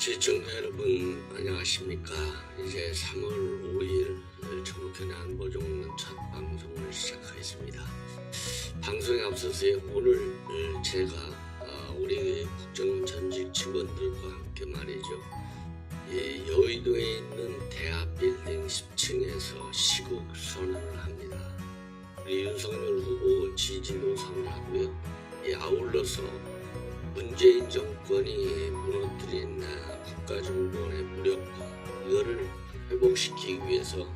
시청자 여러분 안녕하십니까. 이제 3월 5일 전국현의 안보정론 첫 방송을 시작하겠습니다. 방송에 앞서서 오늘 제가 우리 국정원 전직 직원들과 함께 말이죠, 여의도에 있는 대합빌딩 10층에서 시국 선언을 합니다. 우리 윤석열 후보 지지도 선언하고요. 아울러서 문재인 정권이 무너뜨린 국가정보원의 무력화, 이거를 회복시키기 위해서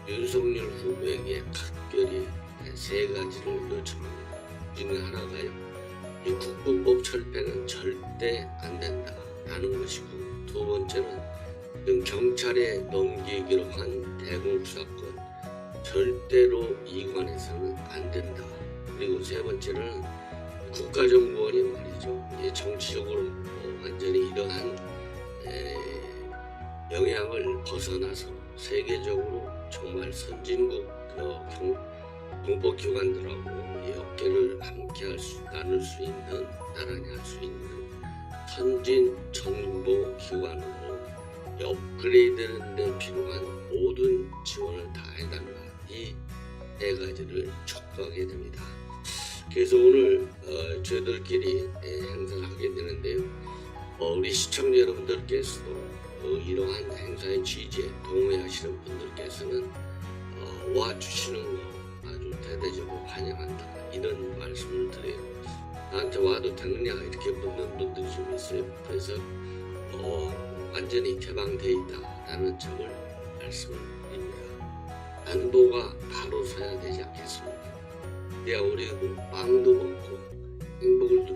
윤석열 후보에게 각별히 세 가지를 요청합니다. 그 중에 하나가요, 이 국부법 철폐는 절대 안 된다라는 것이고, 두 번째는 경찰에 넘기기로 한 대공수사권 절대로 이관해서는 안 된다. 그리고 세 번째는 국가정보원이 말이죠, 정치적으로 완전히 이러한 영향을 벗어나서 세계적으로 정말 선진국 정보기관들하고 어깨를 함께 나눌 수 있는, 나란히 할 수 있는 선진 정보기관으로 업그레이드하는 데 필요한 모든 지원을 다 해달라. 이 네 가지를 촉구하게 됩니다. 그래서 오늘 저희들끼리 행사를 하게 되는데요. 우리 시청자 여러분들께서도 이러한 행사의 취지에 동의하시는 분들께서는 와주시는 거 아주 대대적으로 환영한다, 이런 말씀을 드려요. 나한테 와도 되느냐 이렇게 묻는 분들이 좀 있어요. 그래서 완전히 개방되어 있다라는 점을 말씀을 드립니다. 안보가 바로 서야 되지 않겠습니까? 그래야 우리 빵도 먹고 행복을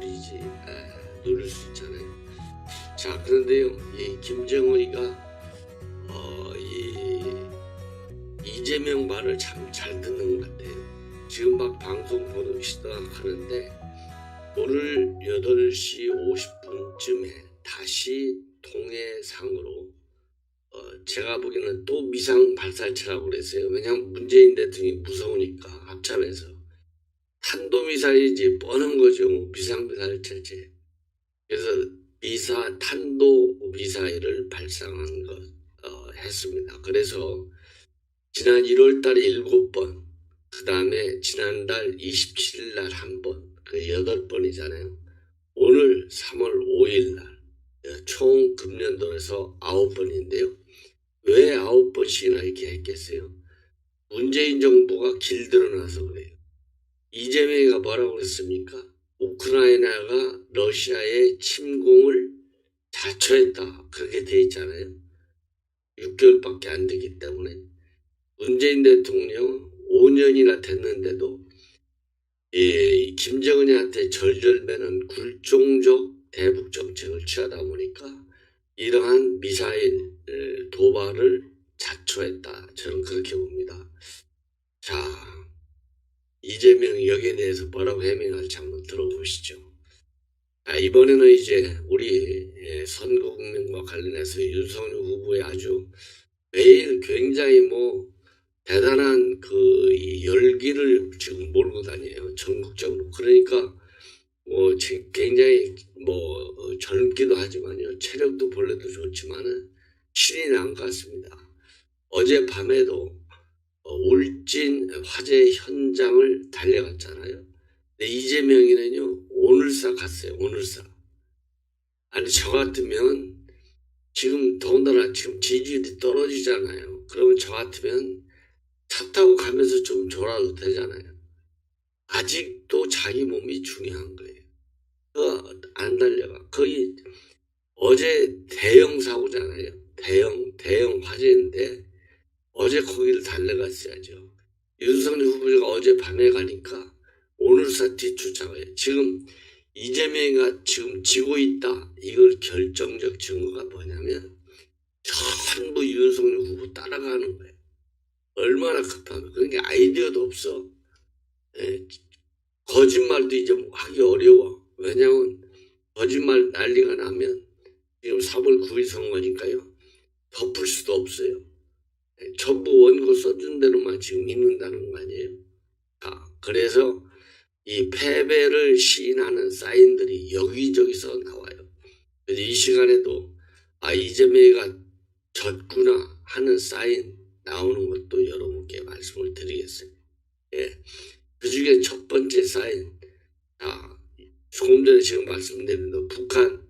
누릴 수 있잖아요. 자, 그런데요, 이 김정은이가 이재명 말을 참 잘 듣는 것 같아요. 지금 막 방송 보는 시작하는데 오늘 8시 50분쯤에 다시 동해상으로 제가 보기에는 또 미상 발사체라고 그랬어요. 왜냐하면 문재인 대통령이 무서우니까 합참에서 탄도미사일이지 뻔한 거죠. 미상발사체지. 그래서 탄도미사일을 발사한 것 했습니다. 그래서 지난 1월달에 7번, 그 다음에 지난달 27일 날 한 번, 그 8번이잖아요. 오늘 3월 5일 날 총 금년도에서 9번인데요. 왜 9번씩이나 이렇게 했겠어요? 문재인 정부가 길들여놔서 그래요. 이재명이가 뭐라고 그랬습니까? 우크라이나가 러시아의 침공을 자초했다, 그렇게 돼 있잖아요. 6개월밖에 안 되기 때문에. 문재인 대통령 5년이나 됐는데도 김정은이한테 절절매는 굴종적 대북 정책을 취하다 보니까 이러한 미사일 도발을 자초했다, 저는 그렇게 봅니다. 자, 이재명이 여기에 대해서 뭐라고 해명할지 한번 들어보시죠. 이번에는 이제 우리 선거국면과 관련해서 윤석열 후보의 아주 매일 굉장히 대단한 이 열기를 지금 몰고 다녀요, 전국적으로. 그러니까 굉장히 젊기도 하지만요, 체력도 본래도 좋지만은 신이 난 것 같습니다. 어젯밤에도 울진 화재 현장을 달려갔잖아요. 근데 이재명이는요, 오늘사 갔어요. 오늘사. 아니, 저 같으면 지금 더군다나 지금 지지율이 떨어지잖아요. 그러면 저 같으면 차 타고 가면서 좀 졸아도 되잖아요. 아직도 자기 몸이 중요한 거예요. 안 달려가. 거의 어제 대형 사고잖아요. 대형 화재인데 어제 거기를 달려갔어야죠. 윤석열 후보가 어제 밤에 가니까 오늘사 뒤쫓아가요. 지금 이재명이가 지금 지고 있다, 이걸 결정적 증거가 뭐냐면 전부 윤석열 후보 따라가는 거예요. 얼마나 급하면. 그러니까 아이디어도 없어. 거짓말도 이제 하기 어려워. 왜냐하면 거짓말 난리가 나면 지금 3월 9일 선거니까요, 덮을 수도 없어요. 전부 원고 써준 대로만 지금 있는다는 거 아니에요. 그래서 이 패배를 시인하는 사인들이 여기저기서 나와요. 그래서 이 시간에도 이재명이가 졌구나 하는 사인 나오는 것도 여러분께 말씀을 드리겠어요. 예. 그 중에 첫 번째 사인, 조금 전에 지금 말씀드린 대로 북한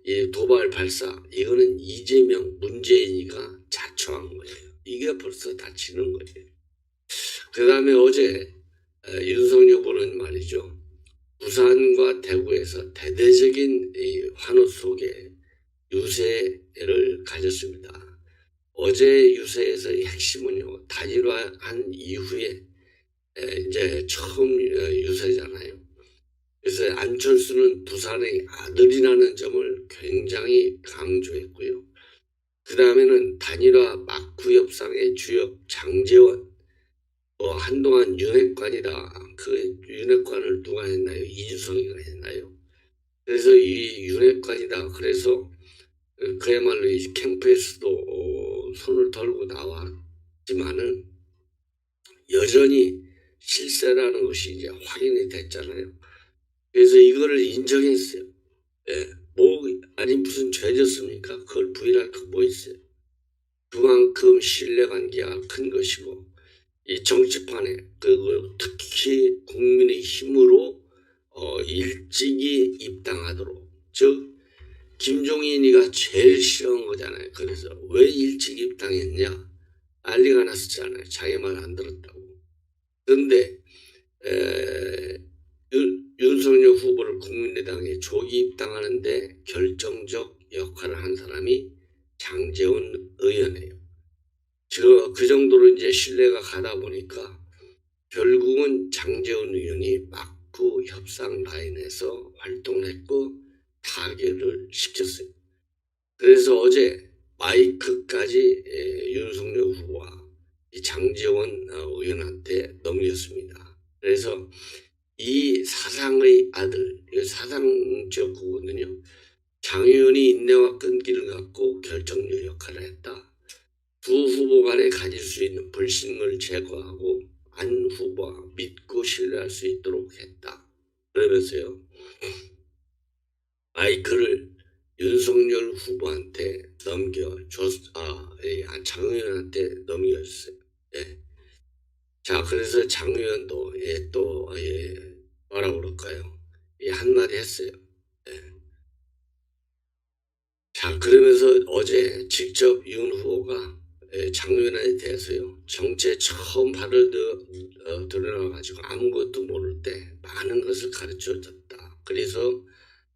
이 도발 발사, 이거는 이재명, 문재인이가 자초한 거예요. 이게 벌써 다치는 거예요. 그 다음에 어제 윤석열 후보는 말이죠. 부산과 대구에서 대대적인 이 환호 속에 유세를 가졌습니다. 어제 유세에서의 핵심은요, 단일화한 이후에 이제 처음 유세잖아요. 그래서 안철수는 부산의 아들이라는 점을 굉장히 강조했고요. 그 다음에는 단일화 막후 협상의 주역 장제원, 한동안 윤핵관이다. 그 윤핵관을 누가 했나요? 이준석이가 했나요? 그래서 이 윤핵관이다. 그래서 그야말로 이 캠프에서도 손을 덜고 나왔지만은 여전히 실세라는 것이 이제 확인이 됐잖아요. 그래서 이거를 인정했어요. 아니 무슨 죄졌습니까? 그걸 부인할 거 뭐 있어요? 그만큼 신뢰관계가 큰 것이고 이 정치판에 특히 국민의 힘으로 일찍이 입당하도록, 즉 김종인이가 제일 싫어한 거잖아요. 그래서 왜 일찍 입당했냐? 난리가 났었잖아요. 자기 말 안 들었다고. 그런데 윤석열 후보를 국민의당에 조기 입당하는데 결정적 역할을 한 사람이 장제원 의원이에요. 그 정도로 이제 신뢰가 가다 보니까 결국은 장제원 의원이 막후 협상 라인에서 활동을 했고 타결을 시켰어요. 그래서 어제 마이크까지 윤석열 후보와 이 장제원 의원한테 넘겼습니다. 그래서 이 사상의 아들, 사상적 부분은요, 장 의원이 인내와 끈기를 갖고 결정력 역할을 했다. 두 후보 간에 가질 수 있는 불신을 제거하고 안 후보와 믿고 신뢰할 수 있도록 했다. 그러면서요, 마이크를 윤석열 후보한테 장 의원한테 넘겨줬어요. 예. 자, 그래서 장 의원도 뭐라 그럴까요? 한마디 했어요. 자, 그러면서 어제 직접 윤 후보가 장 의원에 대해서요, 정치에 처음 발을 들어나가지고 아무것도 모를 때 많은 것을 가르쳐줬다. 그래서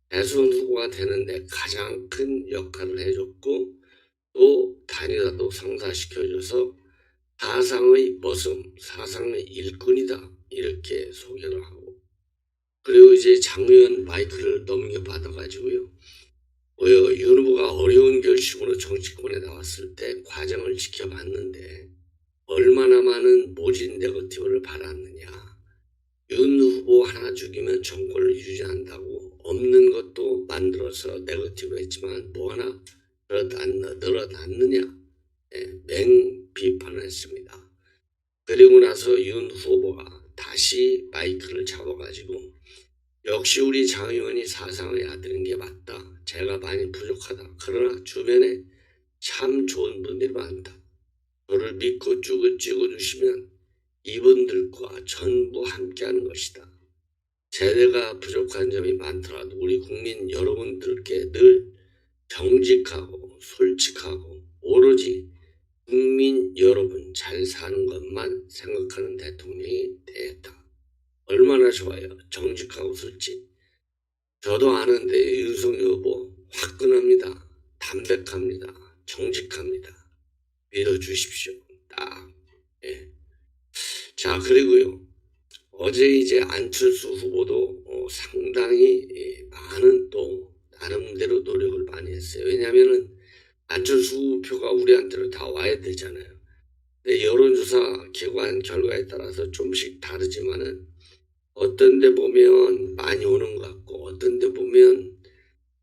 대선 후보가 되는데 가장 큰 역할을 해줬고 또 단일화도 성사시켜줘서 사상의 머슴, 사상의 일꾼이다. 이렇게 소개를 하고, 그리고 이제 장 의원 마이크를 넘겨받아가지고요, 윤 후보가 어려운 결심으로 정치권에 나왔을 때 과정을 지켜봤는데 얼마나 많은 모진 네거티브를 받았느냐. 윤 후보 하나 죽이면 정권을 유지한다고 없는 것도 만들어서 네거티브 했지만 뭐 하나 늘어났느냐. 맹 비판을 했습니다. 그리고 나서 윤 후보가 다시 마이크를 잡아가지고 역시 우리 장 의원이 사상의 아들인 게 맞다. 제가 많이 부족하다. 그러나 주변에 참 좋은 분들이 많다. 저를 믿고 찍어주시면 이분들과 전부 함께하는 것이다. 제가 부족한 점이 많더라도 우리 국민 여러분들께 늘 정직하고 솔직하고 오로지 국민 여러분 잘 사는 것만 생각하는 대통령이 되었다. 얼마나 좋아요. 정직하고 솔직. 저도 아는데 윤석열 후보 화끈합니다. 담백합니다. 정직합니다. 믿어주십시오. 딱. 예. 자, 그리고요, 어제 이제 안철수 후보도 상당히 많은 또 나름대로 노력을 많이 했어요. 왜냐하면은 안철수 후보표가 우리한테로 다 와야 되잖아요. 근데 여론조사 기관 결과에 따라서 좀씩 다르지만은 어떤 데 보면 많이 오는 것 같고 어떤 데 보면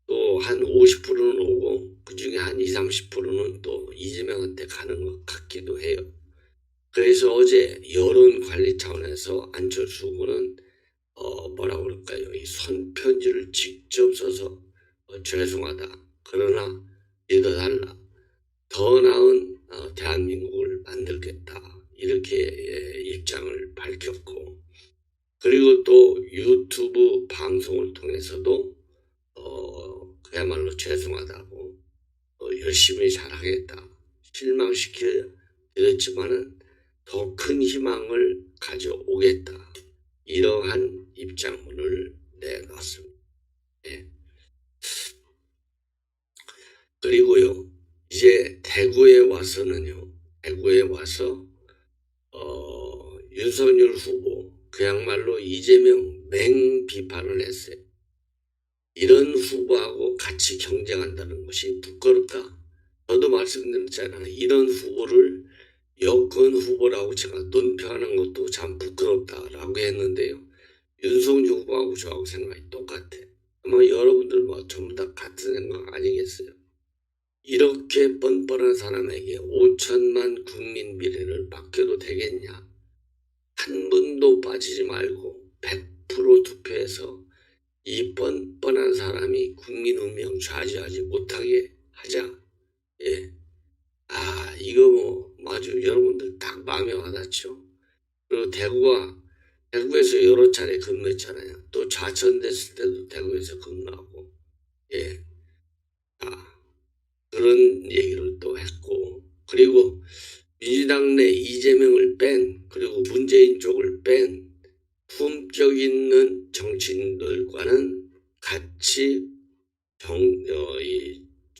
또 한 50%는 오고 그중에 한 20, 30%는 또 이재명한테 가는 것 같기도 해요. 그래서 어제 여론 관리 차원에서 안철수 후보는 뭐라 그럴까요? 이 손편지를 직접 써서 죄송하다. 그러나 믿어달라. 더 나은 대한민국을 만들겠다. 이렇게 입장을 밝혔고, 그리고 또 유튜브 방송을 통해서도 그야말로 죄송하다고 열심히 잘하겠다. 실망시켜드렸지만은 더 큰 희망을 가져오겠다. 이러한 입장문을 내놨습니다. 네. 그리고요, 이제 대구에 와서는요, 대구에 와서 윤석열 후보 그야말로 이재명 맹비판을 했어요. 이런 후보하고 같이 경쟁한다는 것이 부끄럽다. 저도 말씀드렸잖아요. 이런 후보를 여권 후보라고 제가 논평하는 것도 참 부끄럽다라고 했는데요. 윤석열 후보하고 저하고 생각이 똑같아. 아마 여러분들 뭐 전부 다 같은 생각 아니겠어요? 이렇게 뻔뻔한 사람에게 5천만 국민 미래를 맡겨도 되겠냐? 한 분도 빠지지 말고 100% 투표해서 이 뻔뻔한 사람이 국민 운명 좌지하지 못하게 하자. 예. 이거 뭐 아주 여러분들 딱 마음에 와닿죠. 그리고 대구에서 여러 차례 근무했잖아요. 또 좌천됐을 때도 대구에서 근무하고, 예. 그런 얘기를 또 했고, 그리고 민주당 내 이재명을 뺀, 그리고 문재인 쪽을 뺀 품격 있는 정치인들과는 같이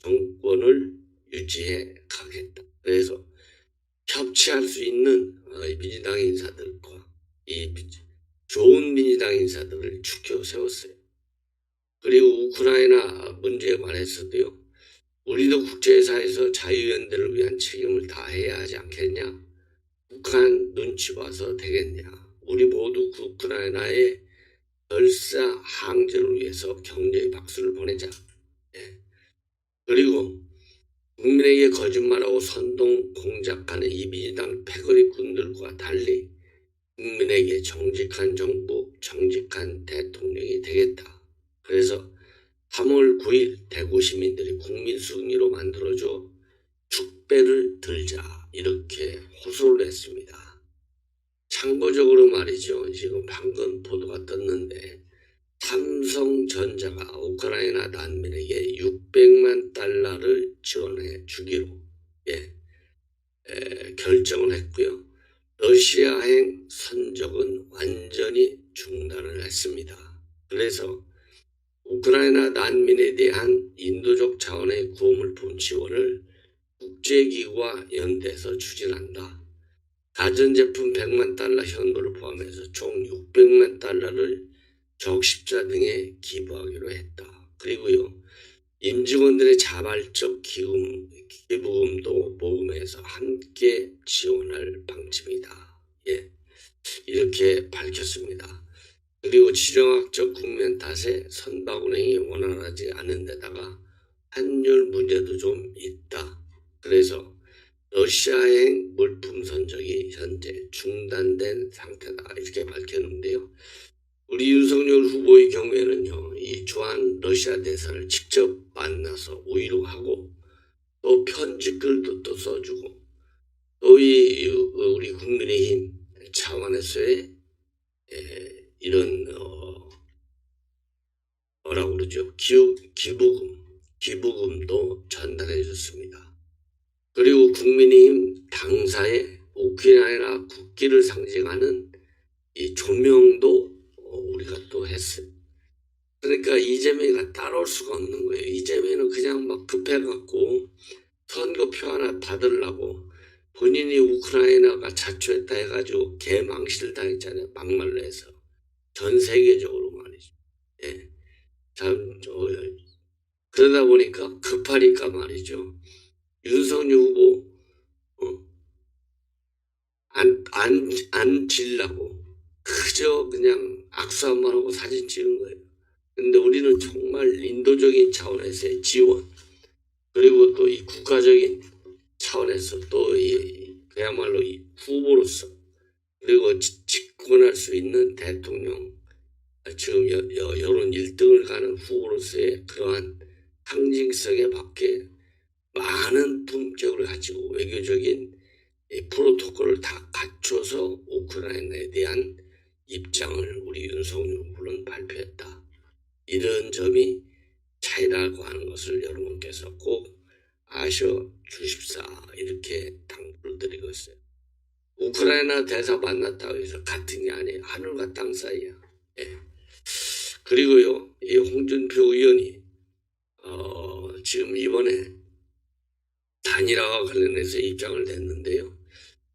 정권을 유지해 가겠다. 그래서 협치할 수 있는 민주당 인사들과 좋은 민주당 인사들을 추켜 세웠어요. 그리고 우크라이나 문제에 관해서도요. 우리도 국제사회에서 자유연대를 위한 책임을 다해야 하지 않겠냐? 북한 눈치 봐서 되겠냐? 우리 모두 우크라이나의 열사 항전을 위해서 격려의 박수를 보내자. 예. 그리고 국민에게 거짓말하고 선동 공작하는 이 민주당 패거리꾼들과 달리 국민에게 정직한 정부, 정직한 대통령이 되겠다. 그래서 3월 9일 대구 시민들이 국민 승리로 만들어줘 축배를 들자 이렇게 호소를 했습니다. 참고적으로 말이죠. 지금 방금 보도가 떴는데 삼성전자가 우크라이나 난민에게 600만 달러를 지원해 주기로 결정을 했고요. 러시아행 선적은 완전히 중단을 했습니다. 그래서 우크라이나 난민에 대한 인도적 차원의 구호물품 지원을 국제기구와 연대해서 추진한다. 가전제품 100만 달러 현물을 포함해서 총 600만 달러를 적십자 등에 기부하기로 했다. 그리고요, 임직원들의 자발적 기부금도 모금해서 함께 지원할 방침이다. 예, 이렇게 밝혔습니다. 그리고 지정학적 국면 탓에 선박운행이 원활하지 않은 데다가 환율 문제도 좀 있다. 그래서 러시아행 물품 선적이 현재 중단된 상태다. 이렇게 밝혔는데요. 우리 윤석열 후보의 경우에는요, 이 주한 러시아 대사를 직접 만나서 오히려 하고 또 편지글도 또 써주고 또 우리 국민의힘 차원에서의 이런 뭐라고 그러죠? 기부금도 전달해 줬습니다. 그리고 국민의힘 당사의 우크라이나 국기를 상징하는 이 조명도 우리가 또 했어요. 그러니까 이재명이가 따라올 수가 없는 거예요. 이재명은 그냥 막 급해갖고 선거표 하나 받으려고 본인이 우크라이나가 자초했다 해가지고 개망실 당했잖아요. 막말로 해서. 전 세계적으로 말이죠. 예. 참, 그러다 보니까 급하니까 말이죠. 윤석열 후보, 안 질라고 그저 그냥 악수 한번 하고 사진 찍은 거예요. 근데 우리는 정말 인도적인 차원에서의 지원, 그리고 또 이 국가적인 차원에서 또 그야말로 이 후보로서, 그리고 집권할 수 있는 대통령, 지금 여론 1등을 가는 후보로서의 그러한 상징성에 맞게 많은 품격을 가지고 외교적인 프로토콜을 다 갖춰서 우크라이나에 대한 입장을 우리 윤석열 후보는 발표했다. 이런 점이 차이라고 하는 것을 여러분께서 꼭 아셔 주십사, 이렇게 당부를 드리고 있어요. 우크라이나 대사 만났다고 해서 같은 게 아니에요. 하늘과 땅 사이야. 예. 그리고요, 이 홍준표 의원이 지금 이번에 단일화와 관련해서 입장을 냈는데요.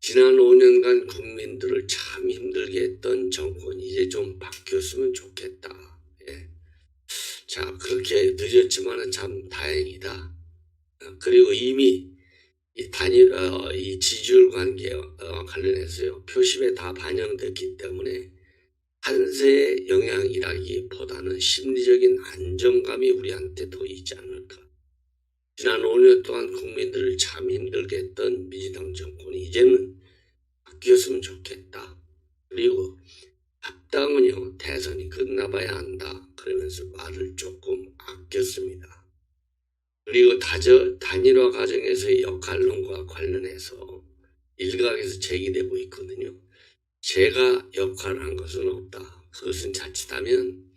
지난 5년간 국민들을 참 힘들게 했던 정권이 이제 좀 바뀌었으면 좋겠다. 예. 자, 그렇게 늦었지만은 참 다행이다. 그리고 이미 이 지지율 관계와 관련해서요, 표심에 다 반영됐기 때문에 한세의 영향이라기보다는 심리적인 안정감이 우리한테 더 있지 않을까. 지난 5년 동안 국민들을 참 힘들게 했던 민주당 정권이 이제는 바뀌었으면 좋겠다. 그리고 합당은요, 대선이 끝나봐야 한다. 그러면서 말을 조금 아꼈습니다. 그리고 단일화 과정에서의 역할론과 관련해서 일각에서 제기되고 있거든요. 제가 역할을 한 것은 없다. 그것은 자칫하면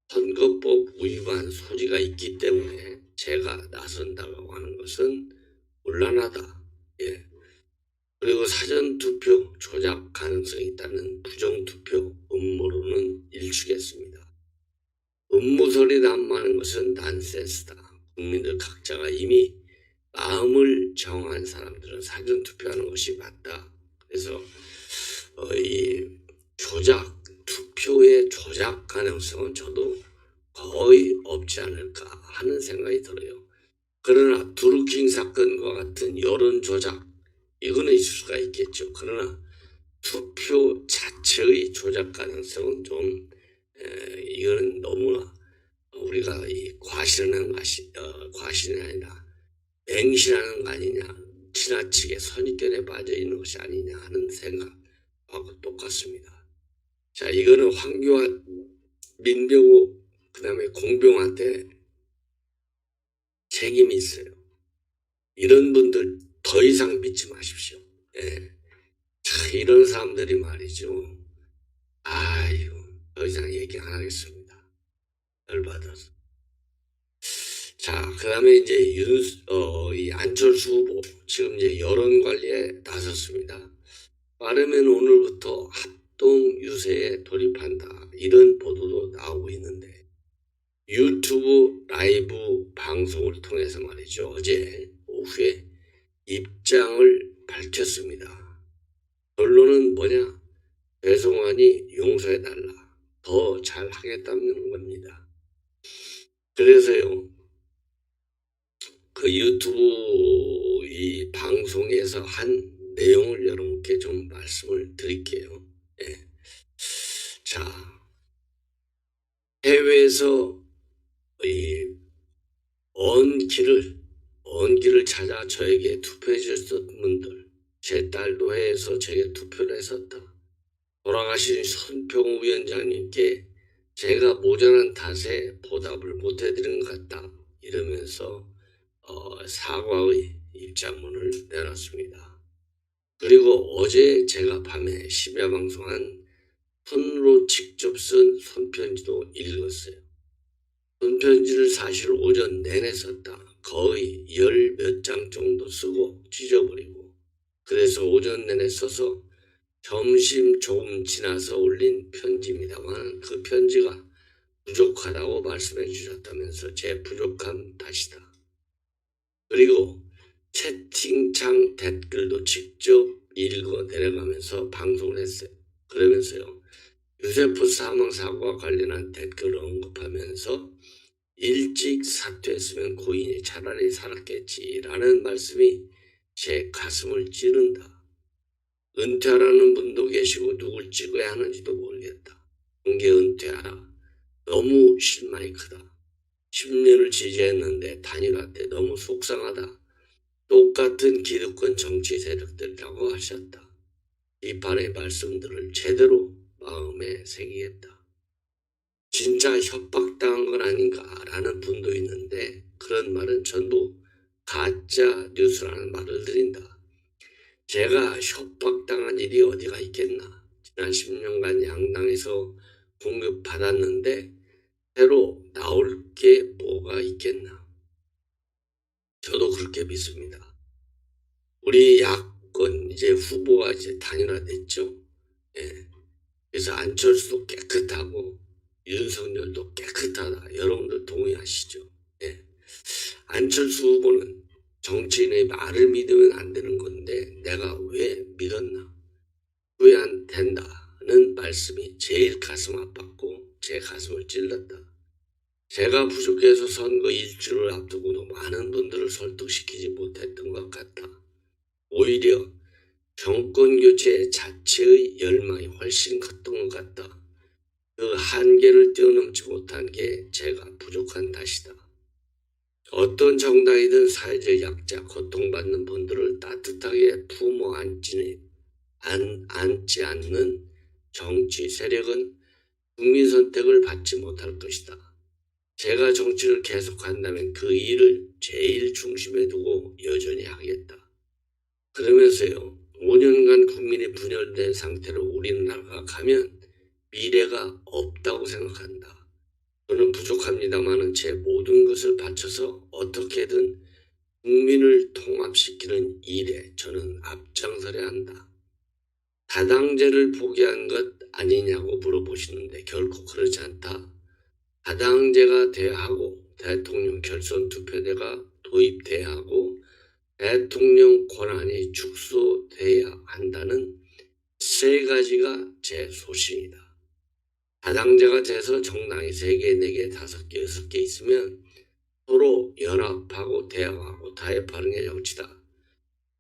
선거법 위반 소지가 있기 때문에 제가 나선다고 하는 것은 곤란하다. 예. 그리고 사전투표 조작 가능성이 있다는 부정투표 음모론은 일축했습니다. 음모설이 난무하는 것은 난센스다. 국민들 각자가 이미 마음을 정한 사람들은 사전투표하는 것이 맞다. 그래서 이 투표의 조작 가능성은 저도 거의 없지 않을까 하는 생각이 들어요. 그러나 드루킹 사건과 같은 여론 조작, 이거는 있을 수가 있겠죠. 그러나 투표 자체의 조작 가능성은 좀 이거는 너무나 우리가 과신이 아니라 맹신하는 거 아니냐, 지나치게 선입견에 빠져 있는 것이 아니냐 하는 생각하고 똑같습니다. 자, 이거는 황교안, 민병호, 그 다음에 공병한테 책임이 있어요. 이런 분들 더 이상 믿지 마십시오. 예. 자, 이런 사람들이 말이죠. 아유, 더 이상 얘기 안 하겠습니다. 열받아서. 자, 그 다음에 이제 이 안철수 후보, 지금 이제 여론 관리에 나섰습니다. 빠르면 오늘부터 합동 유세에 돌입한다. 이런 보도도 나오고 있는데, 유튜브 라이브 방송을 통해서 말이죠. 어제 오후에 입장을 밝혔습니다. 결론은 뭐냐? 배송안이 용서해달라. 더 잘하겠다는 겁니다. 그래서요, 그 유튜브 이 방송에서 한 내용을 여러분께 좀 말씀을 드릴게요. 예. 자, 해외에서 이 언기를 찾아 저에게 투표해 주셨던 분들, 제 딸도 해외에서 저에게 투표를 했었다. 돌아가신 손평우 위원장님께 제가 모자란 탓에 보답을 못 해드린 것 같다. 이러면서 사과의 입장문을 내놨습니다. 그리고 어제 제가 밤에 심야 방송한 손으로 직접 쓴 손편지도 읽었어요. 손편지를 사실 오전 내내 썼다. 거의 10몇 장 정도 쓰고 찢어버리고, 그래서 오전 내내 써서 점심 조금 지나서 올린 편지입니다만 그 편지가 부족하다고 말씀해 주셨다면서 제 부족함 탓이다. 그리고 채팅창 댓글도 직접 읽어 내려가면서 방송을 했어요. 그러면서요, 유세프 사망 사고와 관련한 댓글을 언급하면서 일찍 사퇴했으면 고인이 차라리 살았겠지라는 말씀이 제 가슴을 찌른다. 은퇴하라는 분도 계시고 누굴 찍어야 하는지도 모르겠다. 공개 은퇴하라. 너무 실망이 크다. 10년을 지지했는데 단일화 때 너무 속상하다. 똑같은 기득권 정치 세력들이라고 하셨다. 비판의 말씀들을 제대로 마음에 새기겠다. 진짜 협박당한 건 아닌가라는 분도 있는데 그런 말은 전부 가짜 뉴스라는 말을 드린다. 제가 협박당한 일이 어디가 있겠나. 지난 10년간 양당에서 공급받았는데 새로 나올 게 뭐가 있겠나. 저도 그렇게 믿습니다. 우리 야권 이제 후보가 이제 단일화됐죠. 예. 그래서 안철수도 깨끗하고 윤석열도 깨끗하다. 여러분들 동의하시죠? 예. 안철수 후보는 정치인의 말을 믿으면 안 되는 건데 내가 왜 믿었나? 후회 안 된다는 말씀이 제일 가슴 아팠고 제 가슴을 찔렀다. 제가 부족해서 선거 일주를 앞두고도 많은 분들을 설득시키지 못했던 것 같다. 오히려 정권 교체 자체의 열망이 훨씬 컸던 것 같다. 그 한계를 뛰어넘지 못한 게 제가 부족한 탓이다. 어떤 정당이든 사회적 약자, 고통받는 분들을 따뜻하게 품어 안지 않는 정치 세력은 국민 선택을 받지 못할 것이다. 제가 정치를 계속한다면 그 일을 제일 중심에 두고 여전히 하겠다. 그러면서요, 5년간 국민이 분열된 상태로 우리나라가 가면 미래가 없다고 생각한다. 저는 부족합니다마는 제 모든 것을 바쳐서 어떻게든 국민을 통합시키는 일에 저는 앞장서야 한다. 다당제를 포기한 것 아니냐고 물어보시는데 결코 그렇지 않다. 다당제가 돼야 하고 대통령 결선 투표제가 도입돼야 하고 대통령 권한이 축소돼야 한다는 세 가지가 제 소신이다. 다당제가 돼서 정당이 3개, 4개, 5개, 6개 있으면 서로 연합하고 대화하고 타협하는 게 정치다.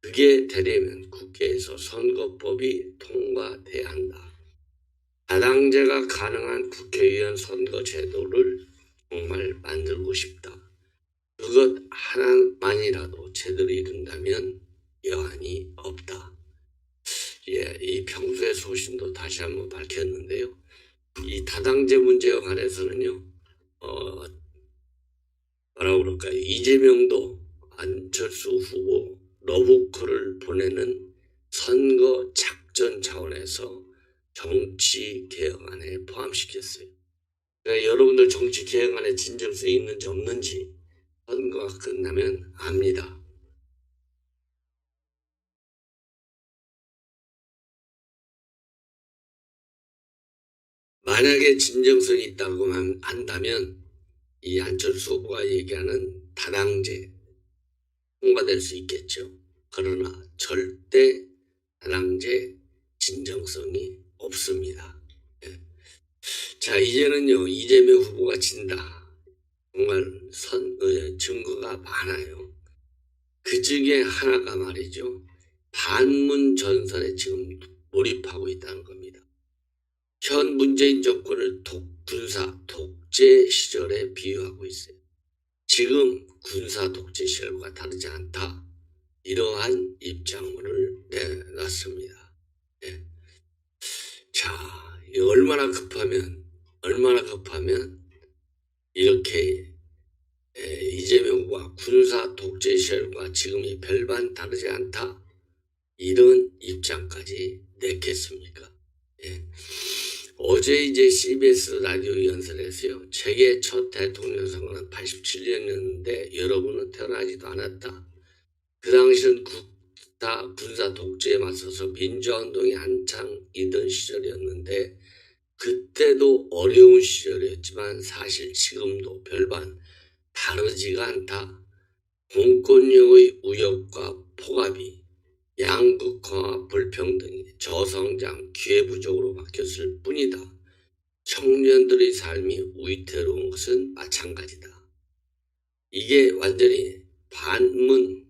그게 되려면 국회에서 선거법이 통과돼야 한다. 다당제가 가능한 국회의원 선거 제도를 정말 만들고 싶다. 그것 하나만이라도 제대로 이룬다면 여한이 없다. 예, 이 평소의 소신도 다시 한번 밝혔는데요. 이 다당제 문제와 관해서는요, 뭐라고 그럴까요? 이재명도 안철수 후보 러브콜을 보내는 선거 작전 차원에서 정치 개혁안에 포함시켰어요. 그러니까 여러분들 정치 개혁안에 진정성이 있는지 없는지 선거가 끝나면 압니다. 만약에 진정성이 있다고 한다면 이 안철수 후보가 얘기하는 다당제 통과될 수 있겠죠. 그러나 절대 다당제 진정성이 없습니다. 예. 자, 이제는요, 이재명 후보가 진다. 정말 증거가 많아요. 그 중에 하나가 말이죠. 반문 전선에 지금 몰입하고 있다는 겁니다. 현 문재인 정권을 군사 독재 시절에 비유하고 있어요. 지금 군사 독재 시절과 다르지 않다. 이러한 입장문을 내놨습니다. 네. 자, 얼마나 급하면 이렇게 이재명 후보가 군사 독재 시절과 지금이 별반 다르지 않다. 이런 입장까지 냈겠습니까? 예. 어제 이제 CBS 라디오 연설에서요. 제게 첫 대통령 선거는 87년이었는데 여러분은 태어나지도 않았다. 그 당시는 군사 독재에 맞서서 민주화운동이 한창이던 시절이었는데 그때도 어려운 시절이었지만 사실 지금도 별반 다르지가 않다. 공권력의 우역과 폭압이 양극화와 불평등이 저성장, 기회부족으로 바뀌었을 뿐이다. 청년들의 삶이 위태로운 것은 마찬가지다. 이게 완전히 반문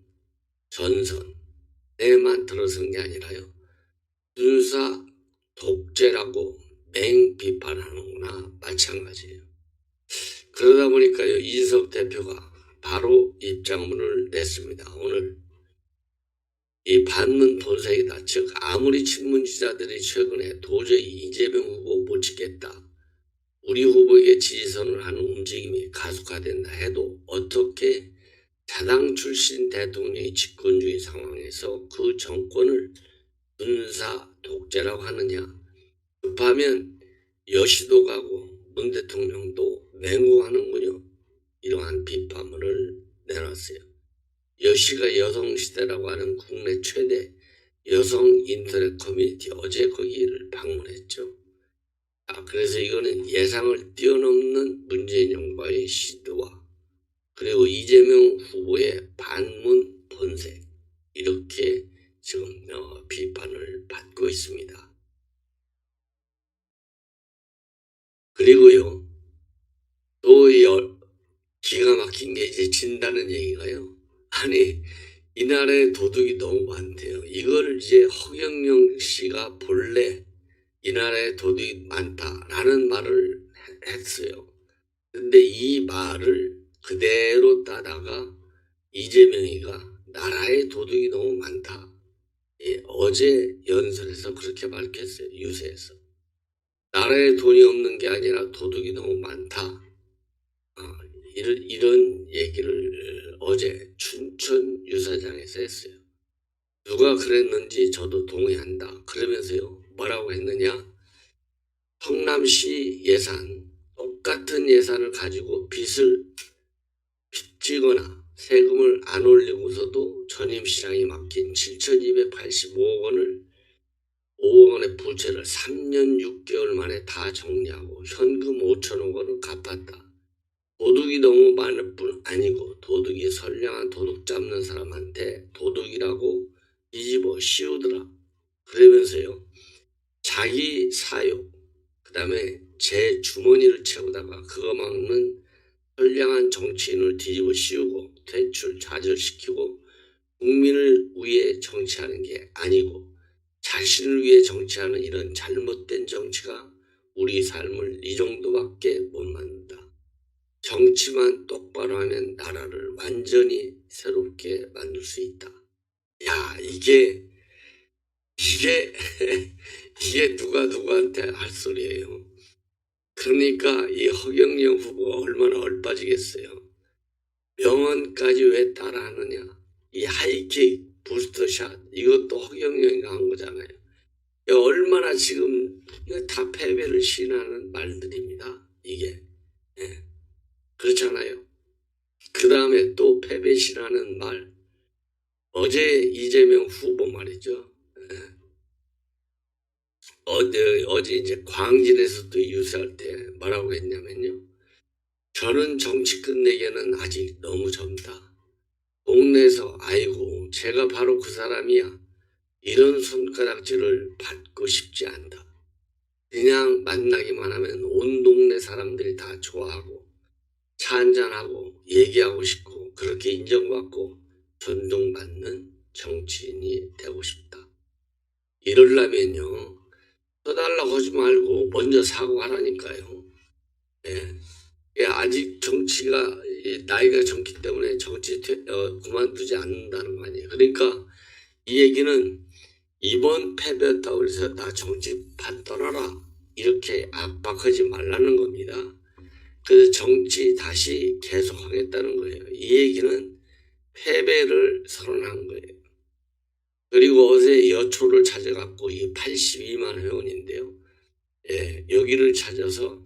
전선에만 들어선 게 아니라요. 군사 독재라고 맹비판하는구나 마찬가지예요. 그러다 보니까요. 이준석 대표가 바로 입장문을 냈습니다. 오늘 이 반문 본색이다. 즉 아무리 친문지자들이 최근에 도저히 이재명 후보 못 찍겠다. 우리 후보에게 지지선을 하는 움직임이 가속화된다 해도 어떻게 자당 출신 대통령이 집권 중인 상황에서 그 정권을 군사 독재라고 하느냐. 급하면 여시도 가고 문 대통령도 맹구하는군요. 이러한 비판문을 내놨어요. 여시가 여성시대라고 하는 국내 최대 여성 인터넷 커뮤니티 어제 거기를 방문했죠. 그래서 이거는 예상을 뛰어넘는 문재인 정부의 시도와 그리고 이재명 후보의 반문 본색 이렇게 지금 비판을 받고 있습니다. 그리고요 또 기가 막힌 게 이제 진다는 얘기가요. 아니 이 나라에 도둑이 너무 많대요. 이걸 이제 허경영 씨가 본래 이 나라에 도둑이 많다라는 말을 했어요. 근데 이 말을 그대로 따다가 이재명이가 나라에 도둑이 너무 많다. 어제 연설에서 그렇게 밝혔어요. 유세에서. 나라에 돈이 없는 게 아니라 도둑이 너무 많다. 이런 얘기를 어제 춘천 유사장에서 했어요. 누가 그랬는지 저도 동의한다. 그러면서요. 뭐라고 했느냐. 성남시 예산 똑같은 예산을 가지고 빚지거나 세금을 안 올리고서도 전임시장이 맡긴 7,285억 원을 5억 원의 부채를 3년 6개월 만에 다 정리하고 현금 5천억 원을 갚았다. 도둑이 너무 많을 뿐 아니고 도둑이 선량한 도둑 잡는 사람한테 도둑이라고 뒤집어 씌우더라. 그러면서요. 자기 사욕 그 다음에 제 주머니를 채우다가 그거 막는 선량한 정치인을 뒤집어 씌우고 퇴출 좌절시키고 국민을 위해 정치하는 게 아니고 자신을 위해 정치하는 이런 잘못된 정치가 우리 삶을 이 정도밖에 못 만든다. 정치만 똑바로 하면 나라를 완전히 새롭게 만들 수 있다. 야 이게 누가 누구한테 할 소리예요. 그러니까 이 허경영 후보가 얼마나 얼빠지겠어요. 명언까지 왜 따라하느냐. 이 하이킥 부스터샷 이것도 허경영이가 한 거잖아요. 얼마나 지금 이거 다 패배를 시인하는 말들입니다. 이게 그렇잖아요. 그 다음에 또 패배 시인하는 말 어제 이재명 후보 말이죠. 어제 이제 광진에서 또 유세할 때 뭐라고 했냐면요. 저는 정치 끝내기에는 아직 너무 젊다. 동네에서 아이고 제가 바로 그 사람이야. 이런 손가락질을 받고 싶지 않다. 그냥 만나기만 하면 온 동네 사람들이 다 좋아하고 차 한잔하고 얘기하고 싶고 그렇게 인정받고 존중받는 정치인이 되고 싶다. 이러려면요. 써달라고 하지 말고 먼저 사고하라니까요. 아직 정치가 나이가 젊기 때문에 정치 그만두지 않는다는 거 아니에요. 그러니까 이 얘기는 이번 패배였다고 해서 나 정치판 떠나라 이렇게 압박하지 말라는 겁니다. 그래서 정치 다시 계속하겠다는 거예요. 이 얘기는 패배를 선언한 거예요. 그리고 어제 여초를 찾아갔고 이 82만 회원인데요. 여기를 찾아서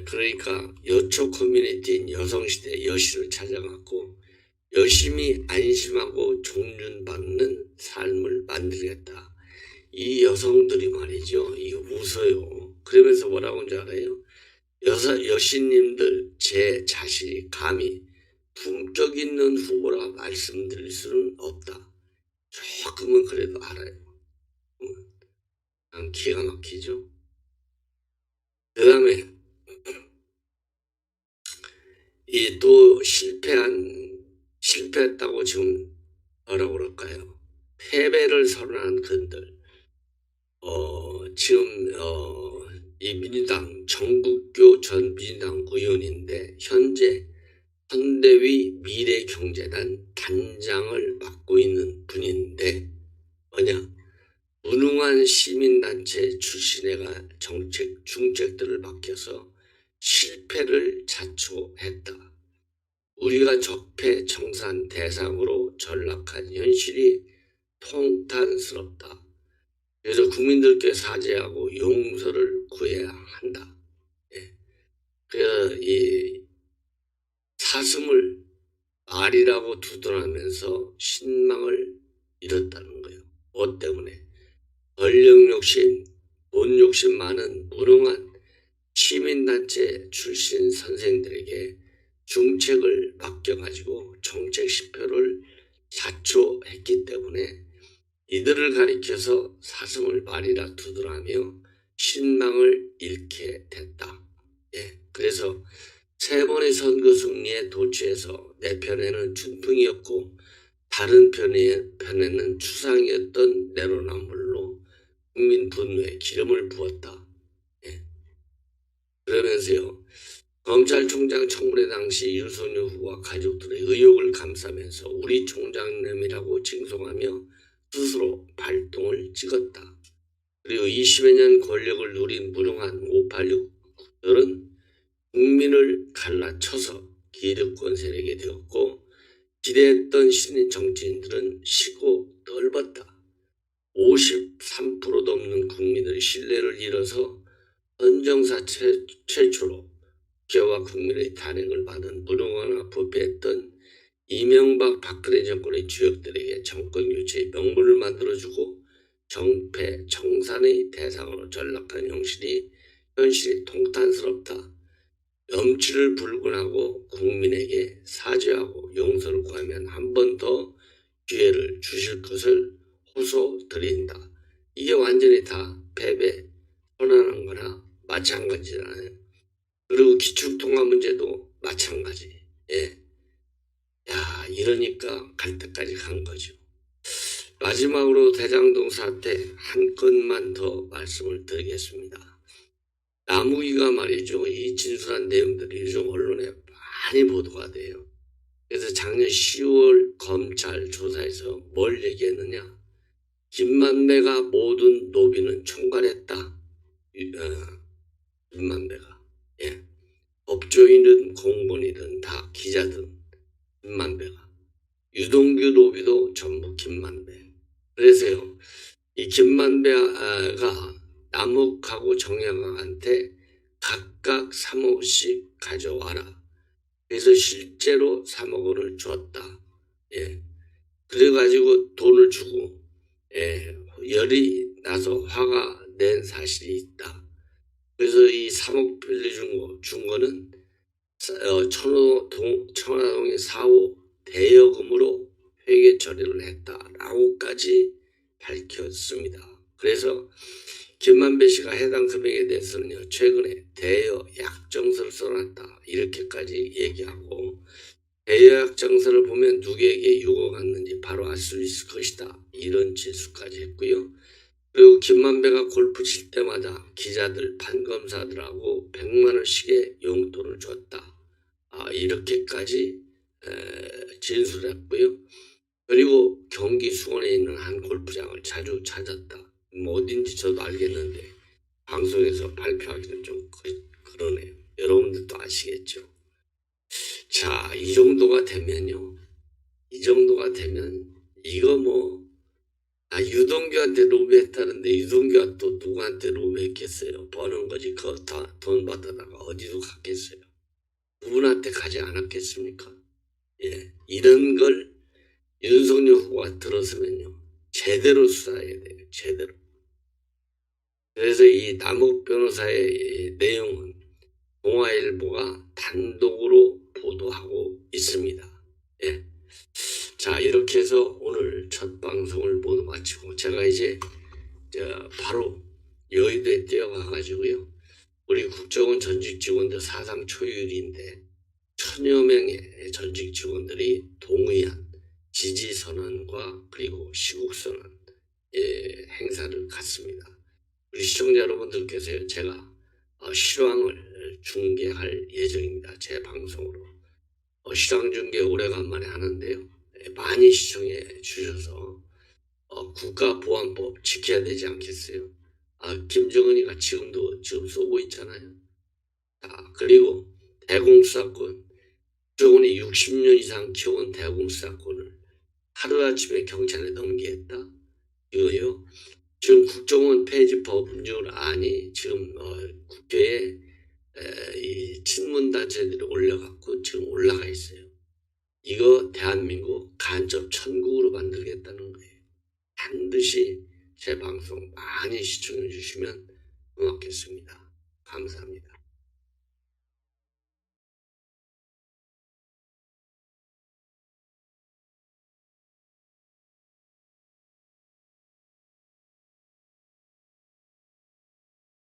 그러니까 여초 커뮤니티인 여성시대 여시를 찾아갔고 열심히 안심하고 존중받는 삶을 만들겠다. 이 여성들이 말이죠. 이거 웃어요. 그러면서 뭐라고 하는지 알아요? 여신님들 제 자신이 감히 품격 있는 후보라 말씀드릴 수는 없다. 조금은 그래도 알아요. 기가 막히죠. 그 다음에 이 또 실패했다고 지금 뭐라고 그럴까요? 패배를 선언한 그들 지금 이 민주당 정국교 전 민주당 의원인데 현재 선대위 미래경제단 단장을 맡고 있는 분인데 뭐냐 무능한 시민단체 출신애가 중책들을 맡겨서 실패를 자초했다. 우리가 적폐청산 대상으로 전락한 현실이 통탄스럽다. 그래서 국민들께 사죄하고 용서를 구해야 한다. 예. 그래서 이 사슴을 말이라고 두둔하면서 신망을 잃었다는 거예요. 뭐 때문에? 권력 욕심, 돈 욕심 많은 무능한 시민단체 출신 선생들에게 중책을 맡겨가지고 정책 실패를 자초했기 때문에 이들을 가리켜서 사슴을 말이라 두드라며 신망을 잃게 됐다. 예, 그래서 세 번의 선거 승리에 도취해서 내 편에는 준풍이었고 다른 편에는 추상이었던 내로남불로 국민 분노에 기름을 부었다. 예. 그러면서요. 검찰총장 청문회 당시 윤석열 후보와 가족들의 의혹을 감싸면서 우리 총장님이라고 칭송하며 스스로 발동을 찍었다. 그리고 20여 년 권력을 누린 무능한 586들은 국민을 갈라쳐서 기득권 세력이 되었고 기대했던 신인 정치인들은 쉬고 덜었다. 53%도 넘는 국민들의 신뢰를 잃어서 헌정사 최초로 국회와 국민의 탄핵을 받은 무능하나 부패했던 이명박 박근혜 정권의 주역들에게 정권 교체의 명분을 만들어주고 정패 청산의 대상으로 전락한 현실이 통탄스럽다. 염치를 불군하고 국민에게 사죄하고 용서를 구하면 한 번 더 기회를 주실 것을 호소드린다. 이게 완전히 다 패배 선언한 거나 마찬가지잖아요. 그리고 기축통화 문제도 마찬가지. 예. 야, 이러니까 갈 때까지 간 거죠. 마지막으로 대장동 사태 한 건만 더 말씀을 드리겠습니다. 남욱이가 말이죠. 이 진술한 내용들이 요즘 언론에 많이 보도가 돼요. 그래서 작년 10월 검찰 조사에서 뭘 얘기했느냐. 김만배가 모든 노비는 총괄했다. 김만배가. 예. 법조인이든 공무원이든 다 기자든 김만배가. 유동규 노비도 전부 김만배. 그래서요. 이 김만배가 남욱하고 정영학한테 각각 3억씩 가져와라. 그래서 실제로 3억 원을 줬다. 예. 그래가지고 돈을 주고, 예. 열이 나서 화가 낸 사실이 있다. 그래서 이 3억 빌려준 거는 청와동의 4호 대여금으로 회계 처리를 했다라고까지 밝혔습니다. 그래서 김만배 씨가 해당 금액에 대해서는요, 최근에 대여 약정서를 써놨다. 이렇게까지 얘기하고, 대여 약정서를 보면 누구에게 6억 왔는지 바로 알 수 있을 것이다. 이런 진술까지 했고요. 그리고 김만배가 골프 칠 때마다 기자들, 판검사들하고 100만 원씩의 용돈을 줬다. 이렇게까지 진술했고요. 그리고 경기 수원에 있는 한 골프장을 자주 찾았다. 뭐 어딘지 저도 알겠는데 방송에서 발표하기는 좀 그러네요. 여러분들도 아시겠죠. 자, 이 정도가 되면요. 이 정도가 되면 이거 뭐 유동규한테 로비했다는데 유동규가 또 누구한테 로비했겠어요. 버는 거지. 그거 다 돈 받아다가 어디로 갔겠어요. 누구한테 가지 않았겠습니까? 예, 이런 걸 윤석열 후보가 들었으면요. 제대로 수사해야 돼요. 제대로. 그래서 이 남욱 변호사의 내용은 동아일보가 단독으로 보도하고 있습니다. 예. 자, 이렇게 해서 오늘 첫 방송을 모두 마치고 제가 이제 바로 여의도에 뛰어가가지고요. 우리 국정원 전직 직원들 사상 초유일인데 1000여 명의 전직 직원들이 동의한 지지선언과 그리고 시국선언 행사를 갖습니다. 우리 시청자 여러분들께서 제가 실황을 중계할 예정입니다. 제 방송으로. 실황 중계 오래간만에 하는데요. 많이 시청해 주셔서 국가보안법 지켜야 되지 않겠어요? 김정은이가 지금 쏘고 있잖아요. 그리고 대공수사권 국정원이 60년 이상 키워온 대공수 사건을 하루아침에 경찰에 넘기겠다? 이거요. 지금 국정원 폐지 법률안이 지금 국회에 이 친문단체들이 올려갖고 지금 올라가 있어요. 이거 대한민국 간접 천국으로 만들겠다는 거예요. 반드시 제 방송 많이 시청해 주시면 고맙겠습니다. 감사합니다.